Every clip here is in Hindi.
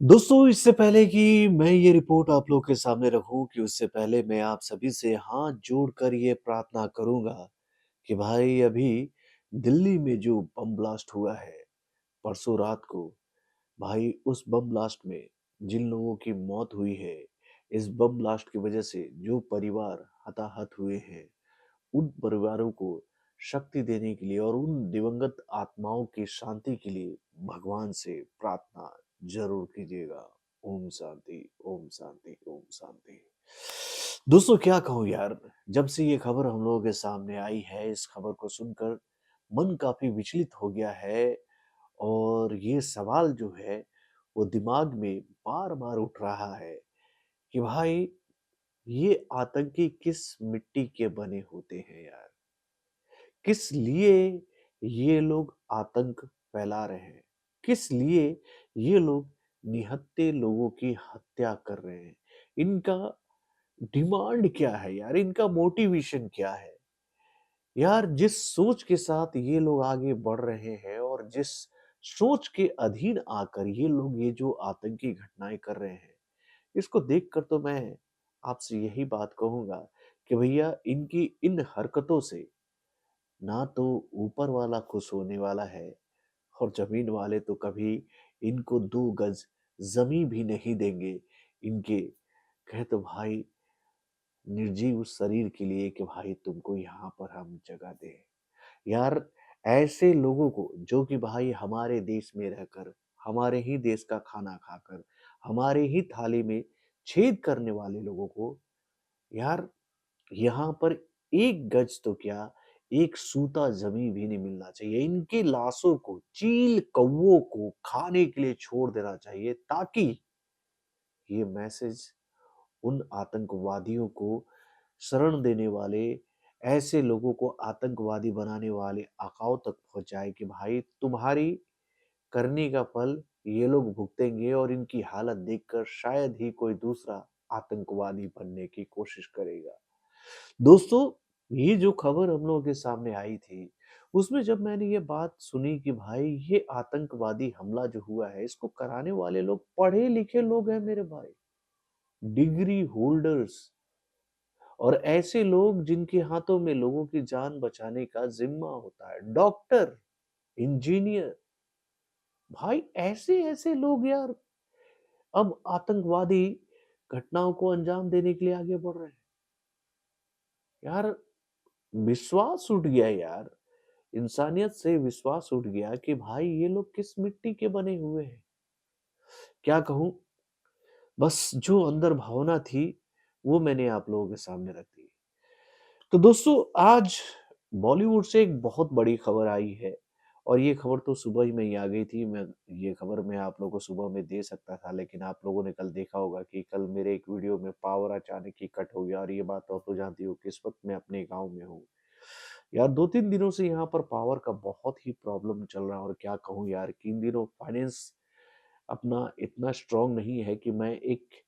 दोस्तों, इससे पहले कि मैं ये रिपोर्ट आप लोगों के सामने रखूं कि उससे पहले मैं आप सभी से हाथ जोड़कर ये प्रार्थना करूंगा कि भाई अभी दिल्ली में जो बम ब्लास्ट हुआ है परसों रात को, भाई उस बम ब्लास्ट में जिन लोगों की मौत हुई है, इस बम ब्लास्ट की वजह से जो परिवार हताहत हुए हैं, उन परिवारों को शक्ति देने के लिए और उन दिवंगत आत्माओं की शांति के लिए भगवान से प्रार्थना जरूर कीजिएगा। ओम शांति, ओम शांति, ओम शांति। दोस्तों, क्या कहूँ यार, जब से ये खबर हम लोगों के सामने आई है, इस खबर को सुनकर मन काफी विचलित हो गया है। और ये सवाल जो है वो दिमाग में बार बार उठ रहा है कि भाई ये आतंकी किस मिट्टी के बने होते हैं यार। किस लिए ये लोग आतंक फैला रहे हैं? किस लिए ये लोग निहत्थे लोगों की हत्या कर रहे हैं? इनका डिमांड क्या है यार? इनका मोटिवेशन क्या है? यार, जिस सोच के साथ ये लोग आगे बढ़ रहे हैं और जिस सोच के अधीन आकर ये लोग ये जो आतंकी घटनाएं कर रहे हैं, इसको देखकर तो मैं आपसे यही बात कहूंगा कि भैया इनकी इन हरकतों से ना तो ऊपर वाला खुश होने वाला है और जमीन वाले तो कभी इनको 2 गज जमी भी नहीं देंगे इनके, कहे तो भाई, निर्जीव शरीर के लिए कि भाई तुमको यहाँ पर हम जगह दें। यार, ऐसे लोगों को जो कि भाई हमारे देश में रहकर, हमारे ही देश का खाना खाकर, हमारे ही थाली में छेद करने वाले लोगों को, यार, यहाँ पर 1 गज तो क्या, एक सूता जमीन भी नहीं मिलना चाहिए। इनकी लाशों को, चील कौवों को खाने के लिए छोड़ देना चाहिए, ताकि ये मैसेज उन आतंकवादियों को शरण देने वाले, ऐसे लोगों को आतंकवादी बनाने वाले आकाओं तक पहुंच जाए कि भाई तुम्हारी करने का फल ये लोग भुगतेंगे और इनकी हालत देखकर शायद ही कोई दूसरा आतंकवादी बनने की कोशिश करेगा। दोस्तों, ये जो खबर हम लोगों के सामने आई थी, उसमें जब मैंने ये बात सुनी कि भाई ये आतंकवादी हमला जो हुआ है, इसको कराने वाले लोग पढ़े लिखे लोग हैं मेरे भाई, डिग्री होल्डर्स, और ऐसे लोग जिनके हाथों में लोगों की जान बचाने का जिम्मा होता है, डॉक्टर, इंजीनियर। भाई ऐसे ऐसे लोग यार अब आतंकवादी घटनाओं को अंजाम देने के लिए आगे बढ़ रहे हैं। यार, विश्वास उठ गया यार, इंसानियत से विश्वास उठ गया कि भाई ये लोग किस मिट्टी के बने हुए हैं। क्या कहूं, बस जो अंदर भावना थी वो मैंने आप लोगों के सामने रख दी। तो दोस्तों, आज बॉलीवुड से एक बहुत बड़ी खबर आई है, और ये खबर तो सुबह ही में ही आ गई थी। मैं ये खबर मैं आप लोगों को सुबह में दे सकता था, लेकिन आप लोगों ने कल देखा होगा कि कल मेरे एक वीडियो में पावर अचानक ही कट हो गया। और ये बात आप तो जानती हो कि इस वक्त मैं अपने गांव में हूँ यार। 2-3 दिनों से यहाँ पर पावर का बहुत ही प्रॉब्लम चल रहा है, और क्या कहूँ यार कि इन दिनों फाइनेंस अपना इतना स्ट्रांग नहीं है कि मैं एक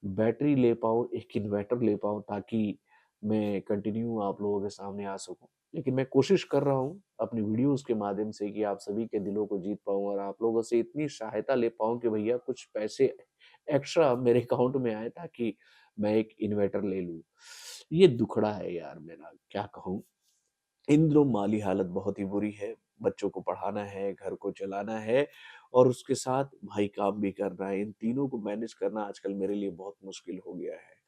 बैटरी ले पाऊँ, एक इन्वर्टर ले पाऊँ, ताकि मैं कंटिन्यू आप लोगों के सामने आ सकूँ। लेकिन मैं कोशिश कर रहा हूँ अपनी वीडियोज़ के माध्यम से कि आप सभी के दिलों को जीत पाऊँ और आप लोगों से इतनी सहायता ले पाऊँ कि भैया कुछ पैसे एक्स्ट्रा मेरे अकाउंट में आए, ताकि मैं एक इन्वर्टर ले लूँ। ये दुखड़ा है यार मेरा, क्या कहूँ। इन दिनों माली हालत बहुत ही बुरी है। बच्चों को पढ़ाना है, घर को चलाना है और उसके साथ भाई काम भी करना है। इन तीनों को मैनेज करना आजकल मेरे लिए बहुत मुश्किल हो गया है।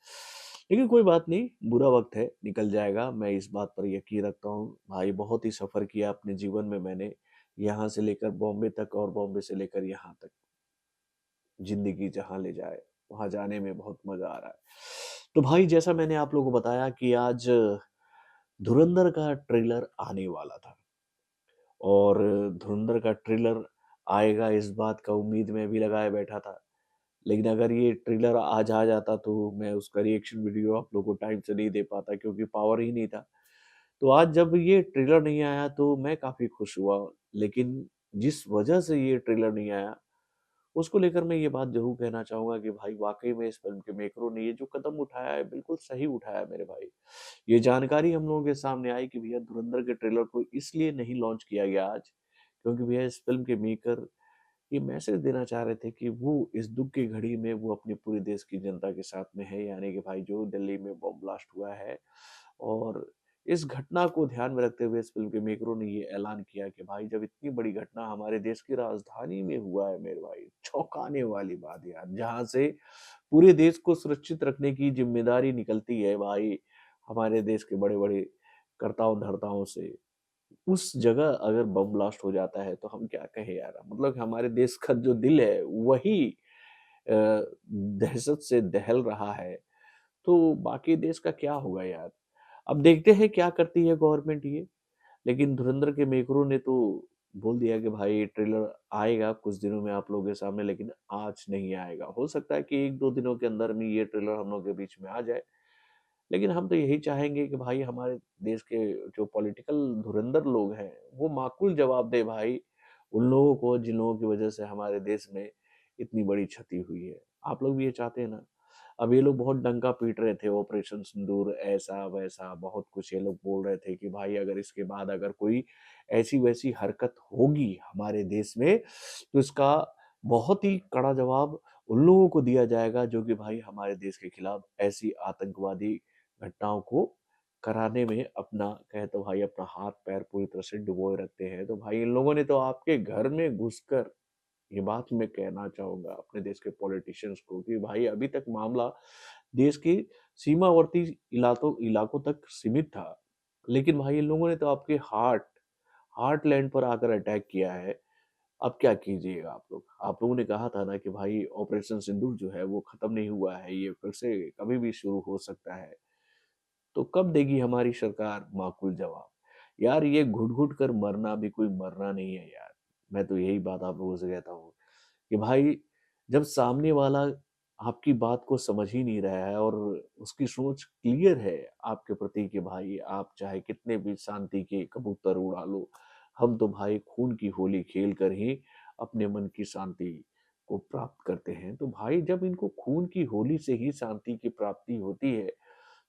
लेकिन कोई बात नहीं, बुरा वक़्त है, निकल जाएगा। मैं इस बात पर यकीन रखता हूँ। भाई बहुत ही सफ़र किया अपने जीवन में मैंने, यहाँ से लेकर बॉम्बे तक और बॉम्बे से लेकर यहाँ तक। ज़िंदगी जहाँ ले जाए, वहाँ जाने में बहुत मज़ा आ रहा है। तो भाई, जैसा मैंने आप लोगों को बताया कि आज धुरंधर का ट्रेलर आने वाला था, और धुरंधर का ट्रेलर आएगा इस बात का उम्मीद मैं भी लगाए बैठा था। लेकिन अगर ये ट्रेलर आज आ जाता तो मैं उसका रिएक्शन वीडियो आप लोगों को टाइम से नहीं दे पाता, क्योंकि पावर ही नहीं था। तो आज जब ये ट्रेलर नहीं आया तो मैं काफ़ी खुश हुआ। लेकिन जिस वजह से ये ट्रेलर नहीं आया, उसको लेकर मैं ये बात ज़रूर कहना चाहूँगा कि भाई वाक़ई में इस फ़िल्म के मेकरों ने ये जो कदम उठाया है, बिल्कुल सही उठाया है मेरे भाई। ये जानकारी हम लोगों के सामने आई कि भैया धुरंधर के ट्रेलर को इसलिए नहीं लॉन्च किया गया आज, क्योंकि भैया इस फ़िल्म के मेकर ये मैसेज देना चाह रहे थे कि वो इस दुःख की घड़ी में वो अपने पूरे देश की जनता के साथ में है, यानी कि भाई जो दिल्ली में बम ब्लास्ट हुआ है और इस घटना को ध्यान में रखते हुए इस फ़िल्म के मेकरों ने ये ऐलान किया कि भाई जब इतनी बड़ी घटना हमारे देश की राजधानी में हुआ है मेरे भाई, चौंकाने वाली बात यार, जहाँ से पूरे देश को सुरक्षित रखने की ज़िम्मेदारी निकलती है भाई, हमारे देश के बड़े-बड़े कर्ताओं-धर्ताओं से। उस जगह अगर बम ब्लास्ट हो जाता है तो हम क्या कहें यार, मतलब हमारे देश का जो दिल है वही अ, दहशत से दहल रहा है, तो बाकी देश का क्या होगा यार। अब देखते हैं क्या करती है गवर्नमेंट ये, लेकिन धुरंधर के मेकरों ने तो बोल दिया कि भाई ट्रेलर आएगा कुछ दिनों में आप लोगों के सामने, लेकिन आज नहीं आएगा। हो सकता है कि 1-2 दिनों के अंदर में ये ट्रेलर हम लोगों के बीच में आ जाए। लेकिन हम तो यही चाहेंगे कि भाई हमारे देश के जो पॉलिटिकल धुरंधर लोग हैं, वो माकूल जवाब दें भाई उन लोगों को जिन लोगों की वजह से हमारे देश में इतनी बड़ी क्षति हुई है। आप लोग भी ये चाहते हैं ना? अब ये लोग बहुत डंका पीट रहे थे ऑपरेशन सिंदूर ऐसा-वैसा बहुत कुछ ये लोग बोल रहे थे कि भाई अगर इसके बाद अगर कोई ऐसी-वैसी हरकत होगी हमारे देश में, तो इसका बहुत ही कड़ा जवाब उन लोगों को दिया जाएगा जो कि भाई हमारे देश के खिलाफ ऐसी आतंकवादी घटनाओं को कराने में अपना कहें तो भाई अपना हाथ-पैर पूरी तरह से डुबोए रखते हैं। तो भाई इन लोगों ने तो आपके घर में घुसकर ये बात मैं कहना चाहूँगा अपने देश के पॉलिटिशियंस को कि भाई अभी तक मामला देश की सीमावर्ती इलाकों तक सीमित था। लेकिन भाई इन लोगों ने तो आपके हार्टलैंड पर आकर अटैक किया है। अब क्या कीजिएगा आप लोग? आप लोगों ने कहा था ना कि भाई ऑपरेशन सिंदूर जो है वो खत्म नहीं हुआ है, ये फिर से कभी भी शुरू हो सकता है। तो कब देगी हमारी सरकार माकूल जवाब? यार ये घुट-घुट कर मरना भी कोई मरना नहीं है यार। मैं तो यही बात आप लोगों से कहता हूँ कि भाई जब सामने वाला आपकी बात को समझ ही नहीं रहा है और उसकी सोच क्लियर है आपके प्रति कि भाई आप चाहे कितने भी शांति के कबूतर उड़ा लो, हम तो भाई खून की होली खेल कर ही अपने मन की शांति को प्राप्त करते हैं। तो भाई जब इनको खून की होली से ही शांति की प्राप्ति होती है,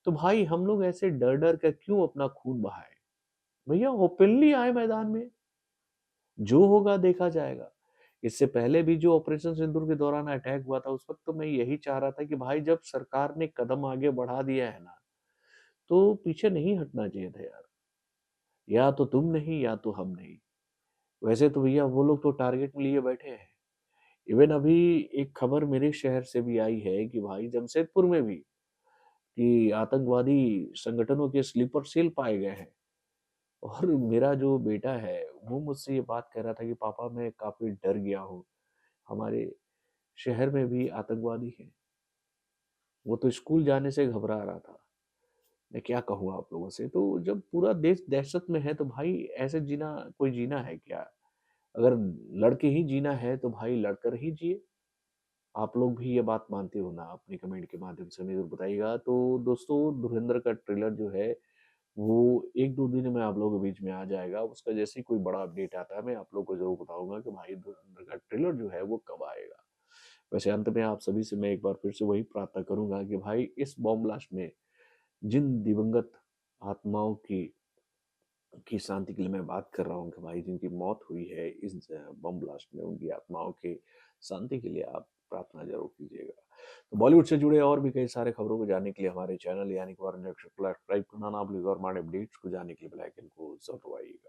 तो भाई हम लोग ऐसे डर-डर कर क्यों अपना खून बहाएँ? भैया ओपनली आए मैदान में, जो होगा देखा जाएगा। इससे पहले भी जो ऑपरेशन सिंदूर के दौरान अटैक हुआ था, उस वक़्त तो मैं यही चाह रहा था कि भाई जब सरकार ने कदम आगे बढ़ा दिया है ना, तो पीछे नहीं हटना चाहिए था यार। या तो तुम नहीं या तो हम नहीं। वैसे तो भैया वो लोग तो टारगेट लिए बैठे हैं। इवन अभी एक खबर मेरे शहर से भी आई है कि भाई जमशेदपुर में भी कि आतंकवादी संगठनों के स्लीपर सेल पाए गए हैं। और मेरा जो बेटा है, वो मुझसे ये बात कह रहा था कि पापा मैं काफ़ी डर गया हूँ। हमारे शहर में भी आतंकवादी हैं। वो तो स्कूल जाने से घबरा रहा था। मैं क्या कहूँ आप लोगों से? तो जब पूरा देश दहशत में है तो भाई ऐसे जीना कोई जीना है क्या? अगर लड़ के ही जीना है तो भाई लड़कर ही जिए। आप लोग भी ये बात मानते हो ना? अपने कमेंट के माध्यम से हमें ज़रूर बताइएगा। तो दोस्तों धुरंधर का ट्रेलर जो है वो 1-2 दिन में आप लोगों के बीच में आ जाएगा। उसका जैसे ही कोई बड़ा अपडेट आता है, मैं आप लोगों को ज़रूर बताऊँगा कि भाई धुरंधर का ट्रेलर जो है वो कब आएगा। वैसे अंत में आप सभी से मैं एक बार फिर से वही प्रार्थना करूँगा कि भाई इस बॉम्ब ब्लास्ट में जिन दिवंगत आत्माओं की शांति के लिए मैं बात कर रहा हूँ कि भाई जिनकी मौत हुई है इस बम ब्लास्ट में, उनकी आत्माओं की शांति के लिए आप प्रार्थना ज़रूर कीजिएगा। तो बॉलीवुड से जुड़े और भी कई सारे खबरों को जानने के लिए हमारे चैनल यानी कि वारंटी सब्सक्राइब करना ना भूलिएगा और हमारे अपडेट्स को जानने के लिए बेल आइकन को ज़रूर दबाइएगा।